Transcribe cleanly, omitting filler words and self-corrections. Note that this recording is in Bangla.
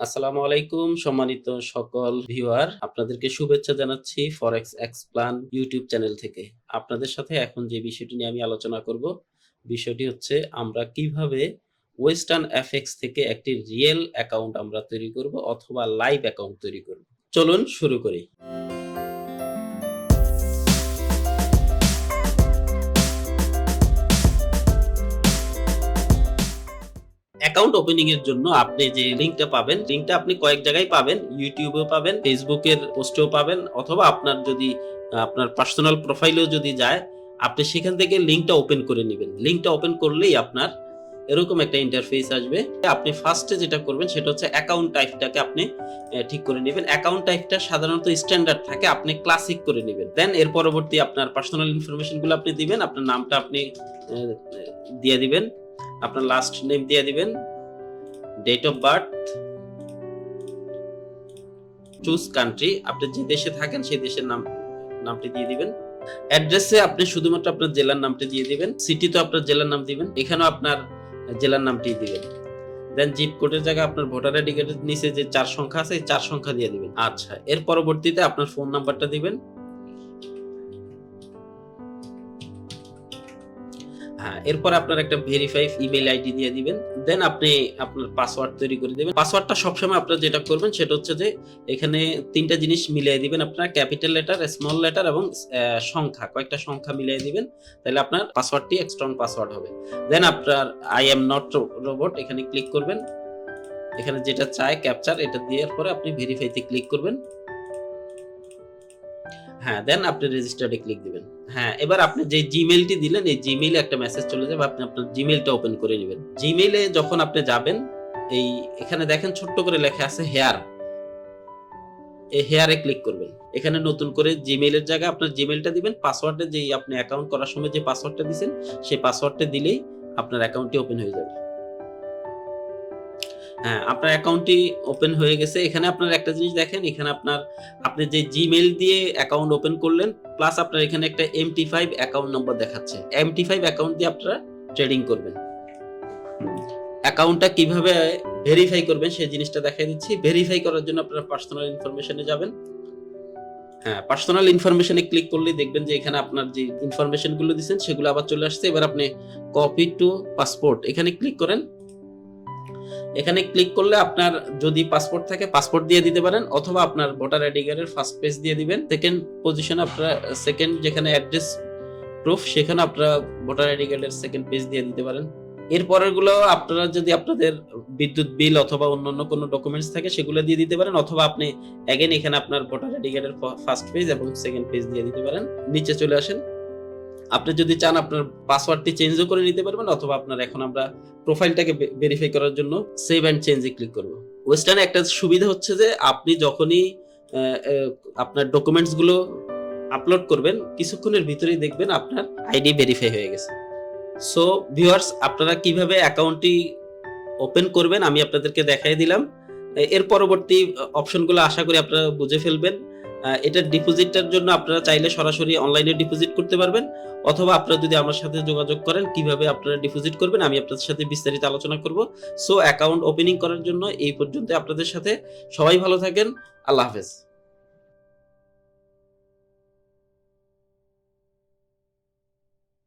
আসসালামু আলাইকুম সম্মানিত সকল ভিউয়ার, আপনাদেরকে শুভেচ্ছা জানাচ্ছি ফরেক্স এক্সপ্লান ইউটিউব চ্যানেল থেকে। আপনাদের সাথে এখন যে বিষয়টি নিয়ে আমি আলোচনা করব, বিষয়টি হচ্ছে আমরা কিভাবে ওয়েস্টার্ন এফএক্স থেকে একটি রিয়েল অ্যাকাউন্ট আমরা তৈরি করব অথবা লাইভ অ্যাকাউন্ট তৈরি করব। চলুন শুরু করি। অ্যাকাউন্ট ওপেনিং এর জন্য আপনি যে লিংকটা পাবেন, লিংকটা আপনি কয়েক জায়গায় পাবেন। ইউটিউবেও পাবেন, ফেসবুকের পোস্টেও পাবেন, অথবা আপনার যদি আপনার পার্সোনাল প্রোফাইলেও যদি যায়, আপনি সেখান থেকে লিংকটা ওপেন করে নিবেন। লিংকটা ওপেন করলেই আপনার এরকম একটা ইন্টারফেস আসবে। আপনি ফার্স্টে যেটা করবেন সেটা হচ্ছে অ্যাকাউন্ট টাইপটাকে আপনি ঠিক করে নিবেন। অ্যাকাউন্ট টাইপটা সাধারণত স্ট্যান্ডার্ড থাকে, আপনি ক্লাসিক করে নিবেন। দেন এর পরবর্তী আপনার পার্সোনাল ইনফরমেশনগুলো আপনি দিবেন। আপনার নামটা আপনি দিয়ে দিবেন, আপনার লাস্ট নেম দিয়ে দিবেন, date of birth, choose country, আপনি যে দেশে থাকেন সেই দেশের নামটি দিয়ে দিবেন। অ্যাড্রেসে আপনি শুধুমাত্র আপনার জেলার নামটি দিয়ে দিবেন। সিটি তো আপনার জেলার নাম দিবেন, এখানেও আপনার জেলার নামটি দিবেন। দেন জিপ কোডের জায়গায় আপনার ভোটার আইডি কার্ডের নিচে যে 4 সংখ্যা আছে এই 4 সংখ্যা দিয়ে দিবেন। আচ্ছা, এর পরবর্তীতে আপনার ফোন নাম্বারটা দিবেন। হ্যাঁ, এরপর আপনার একটা ভেরিফাই ইমেইল আইডি দিয়ে দিবেন। দেন আপনি আপনার পাসওয়ার্ড তৈরি করে দিবেন। পাসওয়ার্ডটা সবসময় আপনারা যেটা করবেন সেটা হচ্ছে যে এখানে 3টা জিনিস মিলিয়ে দিবেন। আপনার ক্যাপিটাল লেটার, স্মল লেটার এবং সংখ্যা, কয়েকটা সংখ্যা মিলিয়ে দিবেন। তাহলে আপনার পাসওয়ার্ডটি স্ট্রং পাসওয়ার্ড হবে। দেন আপনার আই এম নট রোবট এখানে ক্লিক করবেন। এখানে যেটা চায় ক্যাপচার, এটা দেওয়ার পরে আপনি ভেরিফাইতে ক্লিক করবেন। হ্যাঁ, দেন আপনি রেজিস্টারে ক্লিক দিবেন। হ্যাঁ, এবার আপনি যে জিমেইলটি দিলেন এই জিমেইলে একটা মেসেজ চলে যাবে। আপনি আপনার জিমেইলটা ওপেন করে নেবেন। জিমেইলে যখন আপনি যাবেন, এখানে দেখেন ছোট্ট করে লেখা আছে হেয়ার। এই হেয়ারে ক্লিক করবেন। এখানে নতুন করে জিমেইলের জায়গায় আপনার জিমেইলটা দিবেন। পাসওয়ার্ডে যেই আপনি অ্যাকাউন্ট করার সময় যে পাসওয়ার্ডটা দিয়েছেন সেই পাসওয়ার্ডটা দিলেই আপনার অ্যাকাউন্টটি ওপেন হয়ে যাবে। হ্যাঁ, আপনার অ্যাকাউন্টটি ওপেন হয়ে গেছে। এখানে আপনার একটা জিনিস দেখেন, এখানে আপনি যে জিমেইল দিয়ে অ্যাকাউন্ট ওপেন করলেন, প্লাস আপনার এখানে একটা MT5 অ্যাকাউন্ট নাম্বার দেখাচ্ছে। MT5 অ্যাকাউন্ট দিয়ে আপনারা ট্রেডিং করবেন। অ্যাকাউন্টটা কিভাবে ভেরিফাই করবেন সেই জিনিসটা দেখাই দিচ্ছি। ভেরিফাই করার জন্য আপনারা পার্সোনাল ইনফরমেশনে যাবেন। হ্যাঁ, পার্সোনাল ইনফরমেশনে ক্লিক করলেই দেখবেন যে এখানে আপনার যে ইনফরমেশন গুলো দিয়েছেন সেগুলো আবার চলে আসছে। এবার আপনি কপি টু পাসপোর্ট এখানে ক্লিক করেন। এখানে ক্লিক করলে আপনার যদি পাসপোর্ট থাকে পাসপোর্ট দিয়ে দিতে পারেন, অথবা আপনার ভোটার আইডি কার্ডের ফার্স্ট পেজ দিয়ে দিবেন। সেকেন্ড পজিশন আপনারা সেকেন্ড যেখানে অ্যাড্রেস প্রুফ সেখানে আপনারা ভোটার আইডি কার্ডের সেকেন্ড পেজ দিয়ে দিতে পারেন। এরপরের গুলো আপনারা যদি আপনাদের বিদ্যুৎ বিল অথবা অন্যান্য কোনো ডকুমেন্টস থাকে সেগুলো দিয়ে দিতে পারেন, অথবা আপনি এগেন এখানে আপনার ভোটার আইডি কার্ডের ফার্স্ট পেজ এবং সেকেন্ড পেজ দিয়ে দিতে পারেন। নিচে চলে আসেন। আপনি যদি চান আপনার পাসওয়ার্ডটি চেঞ্জও করে নিতে পারবেন, অথবা আপনার এখন আমরা প্রোফাইলটাকে ভেরিফাই করার জন্য সেভ এন্ড চেঞ্জে ক্লিক করব। ওয়েস্টার্নে একটা সুবিধা হচ্ছে যে আপনি যখনই আপনার ডকুমেন্টস গুলো আপলোড করবেন কিছুক্ষণের ভিতরেই দেখবেন আপনার আইডি ভেরিফাই হয়ে গেছে। সো ভিউয়ার্স, আপনারা কিভাবে অ্যাকাউন্টটি ওপেন করবেন আমি আপনাদেরকে দেখাই দিলাম। এর পরবর্তী অপশনগুলো আশা করি আপনারা বুঝে ফেলবেন। এটার ডিপোজিটের জন্য আপনারা চাইলে সরাসরি অনলাইনে ডিপোজিট করতে পারবেন, অথবা আপনারা যদি আমার সাথে যোগাযোগ করেন কিভাবে আপনারা ডিপোজিট করবেন আমি আপনাদের সাথে বিস্তারিত আলোচনা করব। সো অ্যাকাউন্ট ওপেনিং করার জন্য এই পর্যন্ত আপনাদের সাথে। সবাই ভালো থাকেন। আল্লাহ হাফেজ।